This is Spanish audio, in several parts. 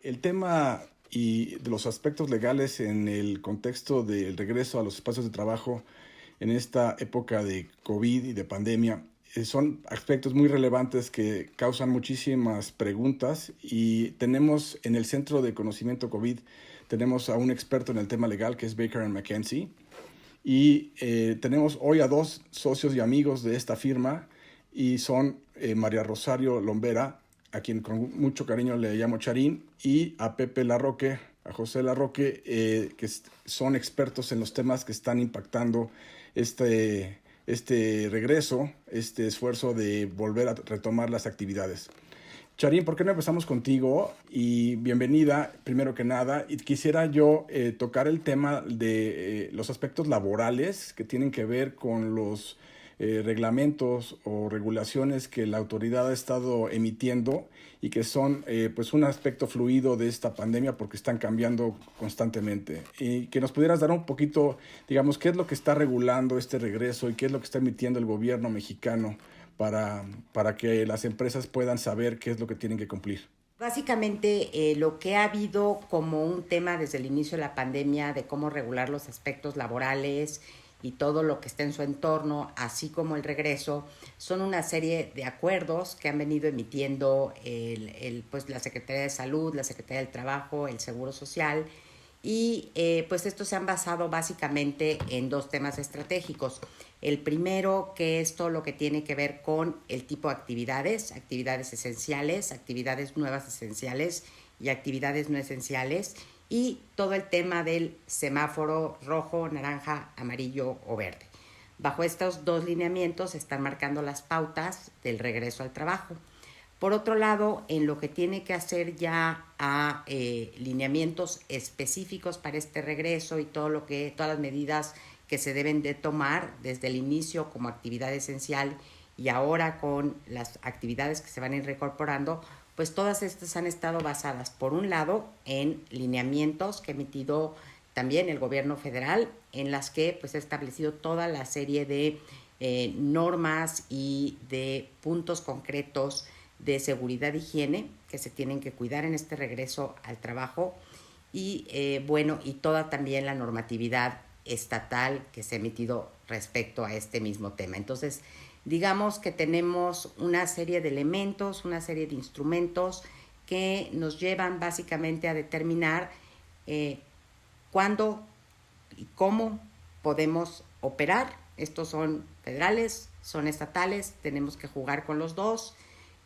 El tema y de los aspectos legales en el contexto del regreso a los espacios de trabajo en esta época de COVID y de pandemia son aspectos muy relevantes que causan muchísimas preguntas y tenemos en el Centro de Conocimiento COVID, tenemos a un experto en el tema legal que es Baker McKenzie y tenemos hoy a dos socios y amigos de esta firma y son María Rosario Lombera, a quien con mucho cariño le llamo Charín, y a Pepe Larroque, a José Larroque, son expertos en los temas que están impactando este regreso, este esfuerzo de volver a retomar las actividades. Charín, ¿por qué no empezamos contigo? Y bienvenida, primero que nada. Y quisiera yo tocar el tema de los aspectos laborales que tienen que ver con los reglamentos o regulaciones que la autoridad ha estado emitiendo y que son pues un aspecto fluido de esta pandemia porque están cambiando constantemente. Y que nos pudieras dar un poquito, digamos, qué es lo que está regulando este regreso y qué es lo que está emitiendo el gobierno mexicano para que las empresas puedan saber qué es lo que tienen que cumplir. Básicamente, lo que ha habido como un tema desde el inicio de la pandemia de cómo regular los aspectos laborales y todo lo que está en su entorno, así como el regreso, son una serie de acuerdos que han venido emitiendo pues la Secretaría de Salud, la Secretaría del Trabajo, el Seguro Social, y pues estos se han basado básicamente en dos temas estratégicos. El primero, que es todo lo que tiene que ver con el tipo de actividades, actividades esenciales, actividades nuevas esenciales y actividades no esenciales, y todo el tema del semáforo rojo, naranja, amarillo o verde. Bajo estos dos lineamientos se están marcando las pautas del regreso al trabajo. Por otro lado, en lo que tiene que hacer ya a lineamientos específicos para este regreso y todas las medidas que se deben de tomar desde el inicio como actividad esencial y ahora con las actividades que se van a ir reincorporando, pues todas estas han estado basadas, por un lado, en lineamientos que ha emitido también el gobierno federal, en las que pues ha establecido toda la serie de normas y de puntos concretos de seguridad e higiene que se tienen que cuidar en este regreso al trabajo y y toda también la normatividad estatal que se ha emitido respecto a este mismo tema. Entonces, digamos que tenemos una serie de elementos, una serie de instrumentos que nos llevan básicamente a determinar cuándo y cómo podemos operar. Estos son federales, son estatales, tenemos que jugar con los dos.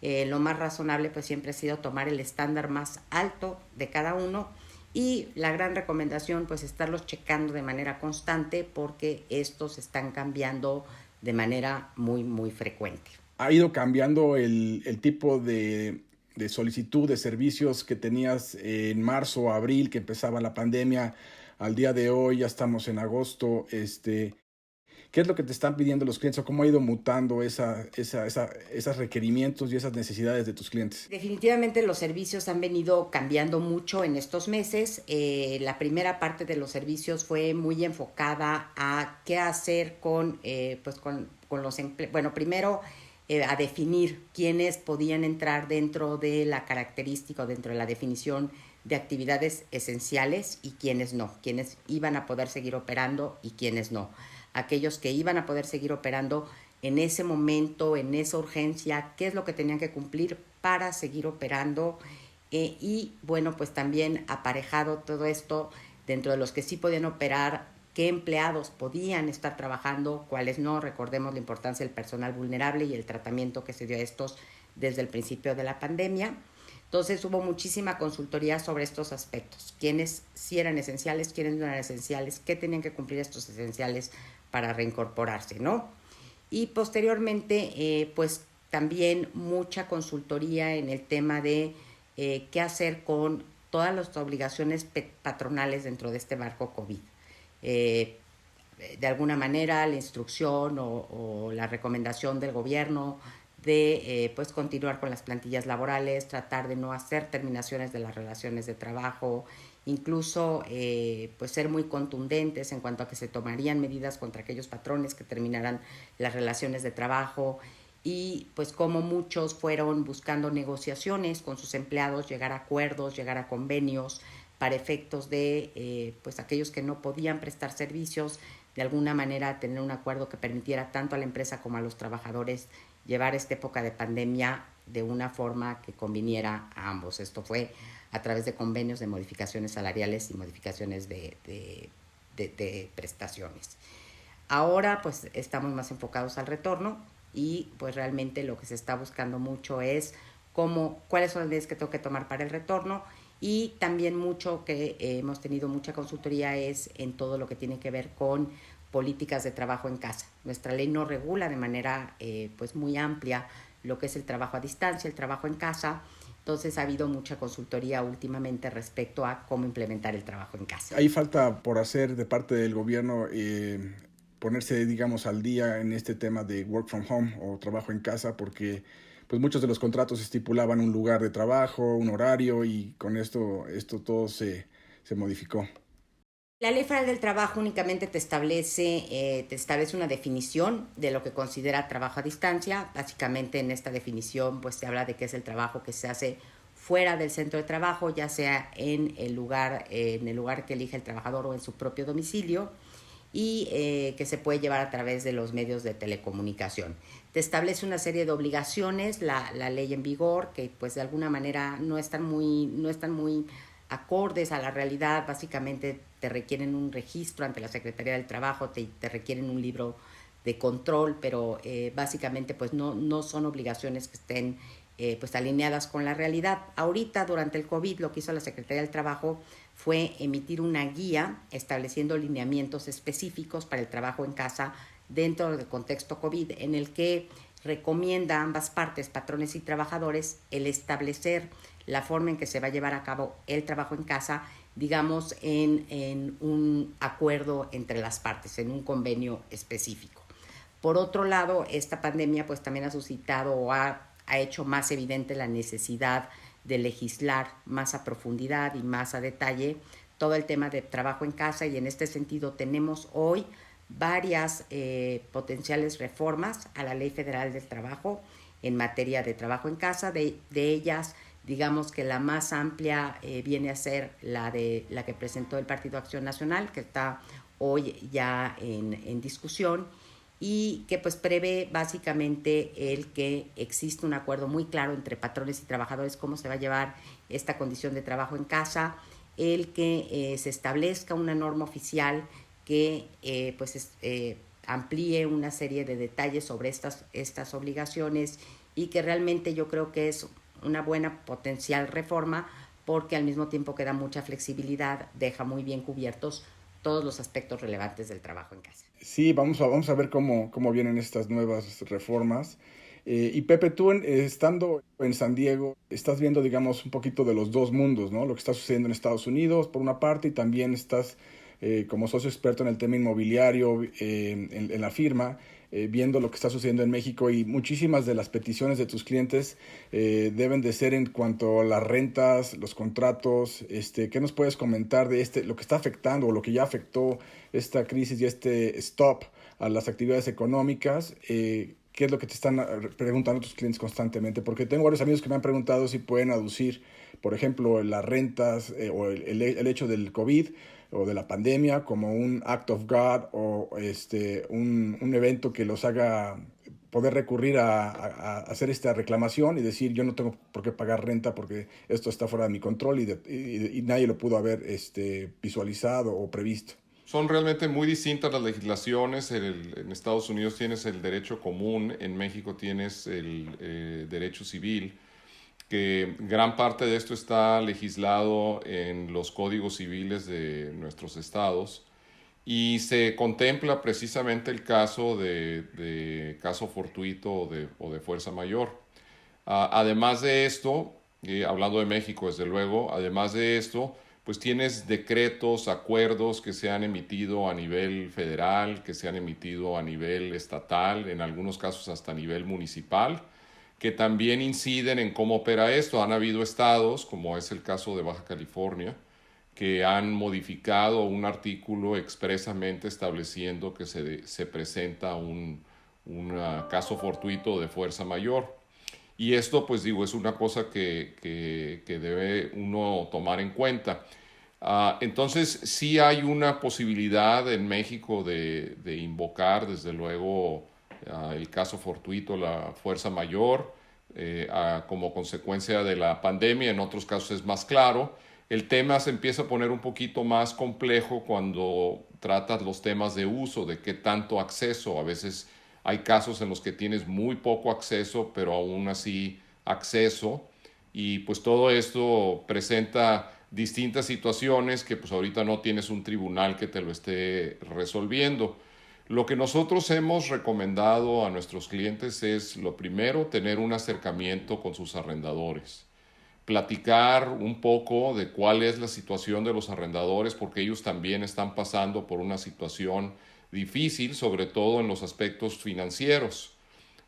Lo más razonable pues siempre ha sido tomar el estándar más alto de cada uno y la gran recomendación pues estarlos checando de manera constante porque estos están cambiando de manera muy frecuente. ¿Ha ido cambiando el tipo de solicitud de servicios que tenías en marzo o abril, que empezaba la pandemia, al día de hoy? Ya estamos en agosto. ¿Qué es lo que te están pidiendo los clientes o cómo ha ido mutando esos requerimientos y esas necesidades de tus clientes? Definitivamente los servicios han venido cambiando mucho en estos meses. La primera parte de los servicios fue muy enfocada a qué hacer con los empleados. Bueno, primero a definir quiénes podían entrar dentro de la característica o dentro de la definición de actividades esenciales y quiénes no, quiénes iban a poder seguir operando y quiénes no. Aquellos que iban a poder seguir operando en ese momento, en esa urgencia, qué es lo que tenían que cumplir para seguir operando y bueno, pues también aparejado todo esto dentro de los que sí podían operar, qué empleados podían estar trabajando, cuáles no. Recordemos la importancia del personal vulnerable y el tratamiento que se dio a estos desde el principio de la pandemia. Entonces hubo muchísima consultoría sobre estos aspectos, quiénes sí eran esenciales, quiénes no eran esenciales, qué tenían que cumplir estos esenciales para reincorporarse, ¿no? Y posteriormente, pues también mucha consultoría en el tema de qué hacer con todas las obligaciones patronales dentro de este marco COVID. Eh, de alguna manera, la instrucción o la recomendación del gobierno de pues continuar con las plantillas laborales, tratar de no hacer terminaciones de las relaciones de trabajo, incluso pues ser muy contundentes en cuanto a que se tomarían medidas contra aquellos patrones que terminaran las relaciones de trabajo y pues como muchos fueron buscando negociaciones con sus empleados, llegar a acuerdos, llegar a convenios para efectos de pues aquellos que no podían prestar servicios, de alguna manera tener un acuerdo que permitiera tanto a la empresa como a los trabajadores llevar esta época de pandemia de una forma que conviniera a ambos. Esto fue a través de convenios de modificaciones salariales y modificaciones de prestaciones. Ahora pues estamos más enfocados al retorno y pues realmente lo que se está buscando mucho es cuáles son las medidas que tengo que tomar para el retorno, y también mucho que hemos tenido mucha consultoría es en todo lo que tiene que ver con políticas de trabajo en casa. Nuestra ley no regula de manera pues muy amplia lo que es el trabajo a distancia, el trabajo en casa. Entonces ha habido mucha consultoría últimamente respecto a cómo implementar el trabajo en casa. Hay falta por hacer de parte del gobierno, ponerse, digamos, al día en este tema de work from home o trabajo en casa, porque pues muchos de los contratos estipulaban un lugar de trabajo, un horario, y con esto todo se modificó. La Ley Federal del Trabajo únicamente te establece una definición de lo que considera trabajo a distancia. Básicamente en esta definición pues se habla de que es el trabajo que se hace fuera del centro de trabajo, ya sea en el lugar que elige el trabajador o en su propio domicilio, y que se puede llevar a través de los medios de telecomunicación. Te establece una serie de obligaciones, la ley en vigor, que pues de alguna manera no están muy acordes a la realidad. Básicamente te requieren un registro ante la Secretaría del Trabajo, te requieren un libro de control, pero básicamente pues no son obligaciones que estén pues alineadas con la realidad. Ahorita, durante el COVID, lo que hizo la Secretaría del Trabajo fue emitir una guía estableciendo lineamientos específicos para el trabajo en casa dentro del contexto COVID, en el que recomienda a ambas partes, patrones y trabajadores, el establecer la forma en que se va a llevar a cabo el trabajo en casa, digamos, en un acuerdo entre las partes, en un convenio específico. Por otro lado, esta pandemia pues también ha suscitado o ha hecho más evidente la necesidad de legislar más a profundidad y más a detalle todo el tema de trabajo en casa, y en este sentido tenemos hoy varias potenciales reformas a la Ley Federal del Trabajo en materia de trabajo en casa. De ellas, digamos que la más amplia viene a ser la que presentó el Partido Acción Nacional, que está hoy ya en discusión, y que pues prevé básicamente el que existe un acuerdo muy claro entre patrones y trabajadores cómo se va a llevar esta condición de trabajo en casa, el que se establezca una norma oficial que amplíe una serie de detalles sobre estas obligaciones, y que realmente yo creo que es una buena potencial reforma, porque al mismo tiempo que da mucha flexibilidad, deja muy bien cubiertos todos los aspectos relevantes del trabajo en casa. Sí, vamos a ver cómo vienen estas nuevas reformas. Y Pepe, tú estando en San Diego, estás viendo, digamos, un poquito de los dos mundos, ¿no? Lo que está sucediendo en Estados Unidos, por una parte, y también estás como socio experto en el tema inmobiliario, en la firma, viendo lo que está sucediendo en México, y muchísimas de las peticiones de tus clientes deben de ser en cuanto a las rentas, los contratos. ¿Qué nos puedes comentar de lo que está afectando o lo que ya afectó esta crisis y este stop a las actividades económicas? ¿Qué es lo que te están preguntando tus clientes constantemente? Porque tengo varios amigos que me han preguntado si pueden aducir, por ejemplo, las rentas o el hecho del COVID o de la pandemia como un act of God, o un evento que los haga poder recurrir a hacer esta reclamación y decir: yo no tengo por qué pagar renta porque esto está fuera de mi control y nadie lo pudo haber visualizado o previsto. Son realmente muy distintas las legislaciones. En Estados Unidos tienes el derecho común, en México tienes el derecho civil, que gran parte de esto está legislado en los códigos civiles de nuestros estados, y se contempla precisamente el caso de caso fortuito o de fuerza mayor. Además de esto, hablando de México desde luego, además de esto, pues tienes decretos, acuerdos que se han emitido a nivel federal, que se han emitido a nivel estatal, en algunos casos hasta a nivel municipal, que también inciden en cómo opera esto. Han habido estados, como es el caso de Baja California, que han modificado un artículo expresamente estableciendo que se presenta caso fortuito de fuerza mayor. Y esto, pues digo, es una cosa que debe uno tomar en cuenta. Entonces, sí hay una posibilidad en México de invocar, desde luego, el caso fortuito, la fuerza mayor, como consecuencia de la pandemia. En otros casos es más claro. El tema se empieza a poner un poquito más complejo cuando tratas los temas de uso, de qué tanto acceso. A veces hay casos en los que tienes muy poco acceso, pero aún así acceso. Y pues todo esto presenta distintas situaciones que pues ahorita no tienes un tribunal que te lo esté resolviendo. Lo que nosotros hemos recomendado a nuestros clientes es, lo primero, tener un acercamiento con sus arrendadores, platicar un poco de cuál es la situación de los arrendadores, porque ellos también están pasando por una situación difícil, sobre todo en los aspectos financieros.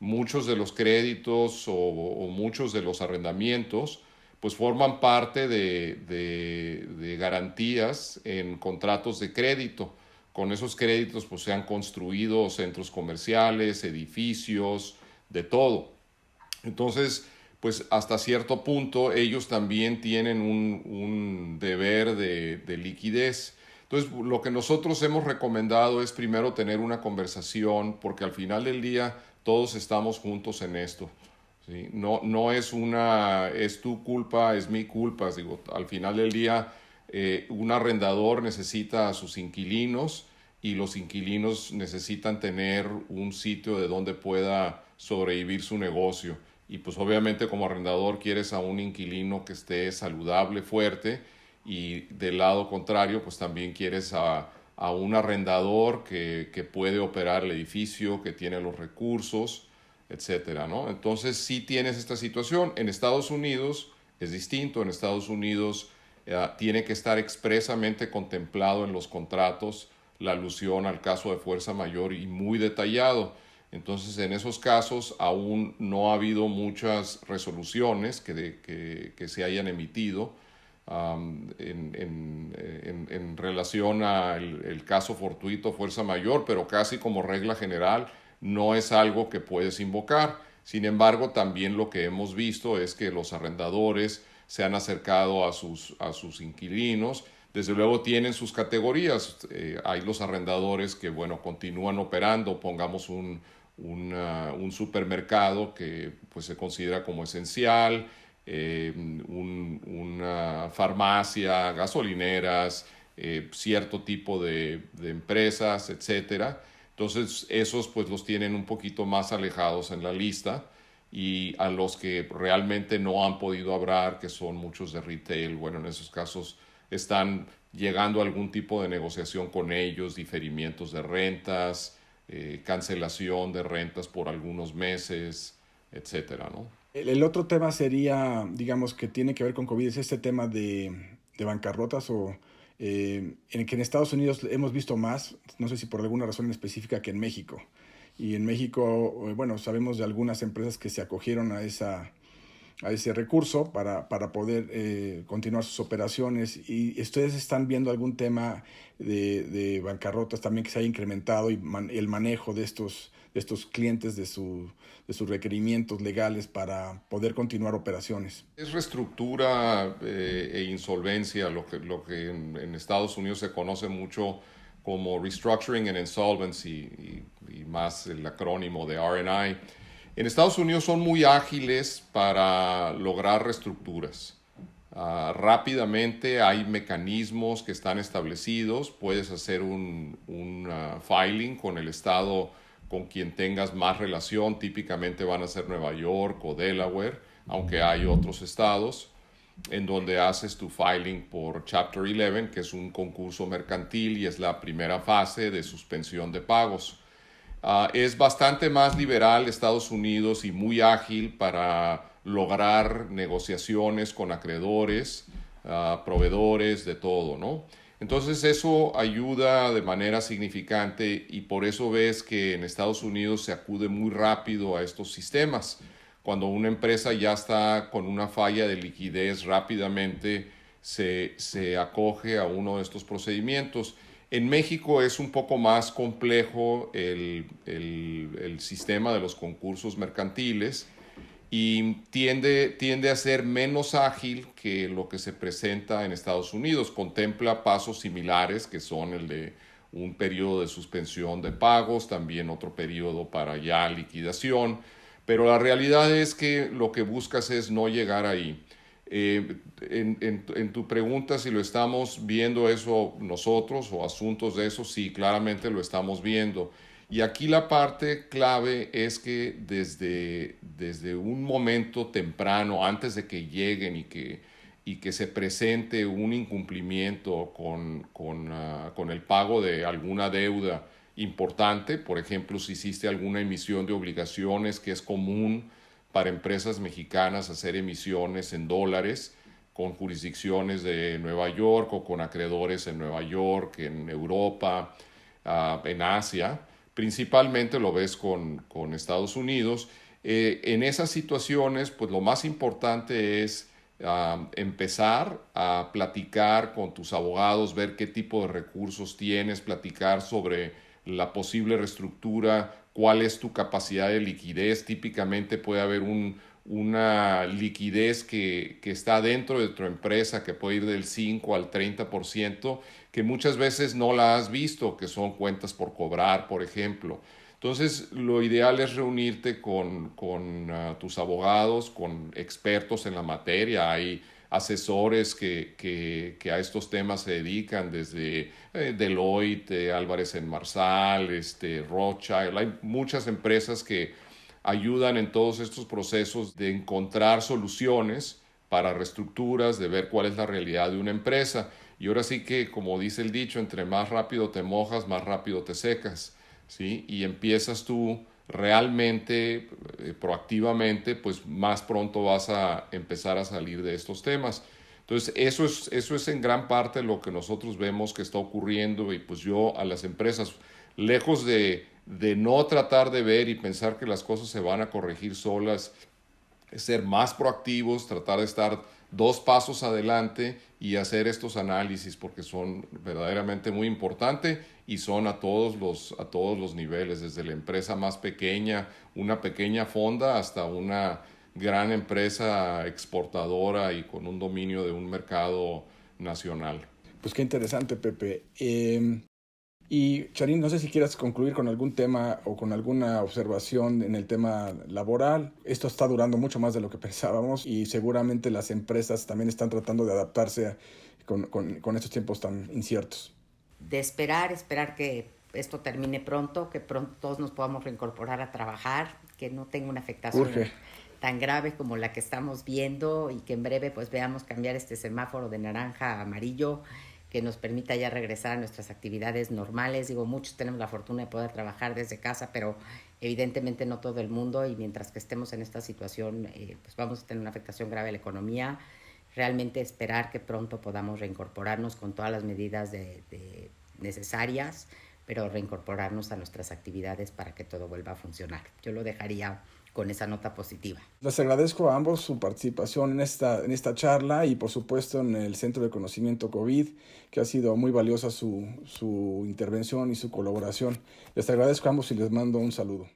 Muchos de los créditos o muchos de los arrendamientos pues forman parte de garantías en contratos de crédito. Con esos créditos pues se han construido centros comerciales, edificios, de todo. Entonces, pues hasta cierto punto ellos también tienen un deber de liquidez. Entonces, lo que nosotros hemos recomendado es primero tener una conversación, porque al final del día todos estamos juntos en esto. ¿Sí? No es tu culpa, es mi culpa. Digo, al final del día, un arrendador necesita a sus inquilinos y los inquilinos necesitan tener un sitio de donde pueda sobrevivir su negocio. Y pues obviamente como arrendador quieres a un inquilino que esté saludable, fuerte, y del lado contrario pues también quieres a un arrendador que puede operar el edificio, que tiene los recursos, etcétera, ¿no? Entonces sí tienes esta situación. En Estados Unidos es distinto. En Estados Unidos tiene que estar expresamente contemplado en los contratos la alusión al caso de fuerza mayor y muy detallado. Entonces, en esos casos aún no ha habido muchas resoluciones que se hayan emitido en relación al caso fortuito, fuerza mayor, pero casi como regla general no es algo que puedes invocar. Sin embargo, también lo que hemos visto es que los arrendadores se han acercado a sus inquilinos. Desde luego tienen sus categorías. Hay los arrendadores que, bueno, continúan operando. Pongamos un supermercado que pues se considera como esencial, una farmacia, gasolineras, cierto tipo de empresas, etcétera. Entonces esos pues los tienen un poquito más alejados en la lista, y a los que realmente no han podido hablar, que son muchos de retail, bueno, en esos casos están llegando a algún tipo de negociación con ellos, diferimientos de rentas, cancelación de rentas por algunos meses, etcétera, ¿no? El otro tema sería, digamos, que tiene que ver con COVID, es este tema de bancarrotas o en que en Estados Unidos hemos visto más, no sé si por alguna razón específica, que en México. Y en México, bueno, sabemos de algunas empresas que se acogieron a ese recurso para poder continuar sus operaciones. ¿Y ustedes están viendo algún tema de bancarrotas también que se haya incrementado y el manejo de estos clientes, de sus requerimientos legales para poder continuar operaciones? Es reestructura e insolvencia, lo que en Estados Unidos se conoce mucho como Restructuring and Insolvency, y más el acrónimo de R&I. En Estados Unidos son muy ágiles para lograr reestructuras. Rápidamente hay mecanismos que están establecidos. Puedes hacer un filing con el estado con quien tengas más relación. Típicamente van a ser Nueva York o Delaware, aunque hay otros estados, en donde haces tu filing por Chapter 11, que es un concurso mercantil y es la primera fase de suspensión de pagos. Es bastante más liberal Estados Unidos y muy ágil para lograr negociaciones con acreedores, proveedores, de todo, ¿no? Entonces eso ayuda de manera significante, y por eso ves que en Estados Unidos se acude muy rápido a estos sistemas. Cuando una empresa ya está con una falla de liquidez, rápidamente se acoge a uno de estos procedimientos. En México es un poco más complejo el sistema de los concursos mercantiles y tiende a ser menos ágil que lo que se presenta en Estados Unidos. Contempla pasos similares, que son el de un periodo de suspensión de pagos, también otro periodo para ya liquidación, pero la realidad es que lo que buscas es no llegar ahí. En tu pregunta, si lo estamos viendo eso nosotros o asuntos de eso, sí, claramente lo estamos viendo. Y aquí la parte clave es que desde un momento temprano, antes de que lleguen y que se presente un incumplimiento con el pago de alguna deuda importante, por ejemplo, si hiciste alguna emisión de obligaciones, que es común para empresas mexicanas hacer emisiones en dólares con jurisdicciones de Nueva York o con acreedores en Nueva York, en Europa, en Asia. Principalmente lo ves con Estados Unidos. En esas situaciones, pues lo más importante es empezar a platicar con tus abogados, ver qué tipo de recursos tienes, platicar sobre la posible reestructura, cuál es tu capacidad de liquidez. Típicamente puede haber una liquidez que está dentro de tu empresa que puede ir del 5 al 30%, que muchas veces no la has visto, que son cuentas por cobrar, por ejemplo. Entonces, lo ideal es reunirte con tus abogados, con expertos en la materia. Hay asesores que a estos temas se dedican, desde Deloitte, Álvarez en Marsal, Rothschild. Hay muchas empresas que ayudan en todos estos procesos de encontrar soluciones para reestructuras, de ver cuál es la realidad de una empresa. Y ahora sí que, como dice el dicho, entre más rápido te mojas, más rápido te secas, ¿sí? Y empiezas tú realmente, proactivamente, pues más pronto vas a empezar a salir de estos temas. Entonces, eso es en gran parte lo que nosotros vemos que está ocurriendo, y pues yo a las empresas, lejos de no tratar de ver y pensar que las cosas se van a corregir solas, es ser más proactivos, tratar de estar 2 pasos adelante y hacer estos análisis, porque son verdaderamente muy importantes y son a todos los niveles, desde la empresa más pequeña, una pequeña fonda, hasta una gran empresa exportadora y con un dominio de un mercado nacional. Pues qué interesante, Pepe. Y Charín, no sé si quieras concluir con algún tema o con alguna observación en el tema laboral. Esto está durando mucho más de lo que pensábamos y seguramente las empresas también están tratando de adaptarse con estos tiempos tan inciertos. De esperar que esto termine pronto, que pronto todos nos podamos reincorporar a trabajar, que no tenga una afectación tan grave como la que estamos viendo, y que en breve pues veamos cambiar este semáforo de naranja a amarillo, que nos permita ya regresar a nuestras actividades normales. Digo, muchos tenemos la fortuna de poder trabajar desde casa, pero evidentemente no todo el mundo, y mientras que estemos en esta situación, pues vamos a tener una afectación grave a la economía. Realmente esperar que pronto podamos reincorporarnos con todas las medidas necesarias, pero reincorporarnos a nuestras actividades para que todo vuelva a funcionar. Yo lo dejaría con esa nota positiva. Les agradezco a ambos su participación en esta charla, y por supuesto en el Centro de Conocimiento COVID, que ha sido muy valiosa su intervención y su colaboración. Les agradezco a ambos y les mando un saludo.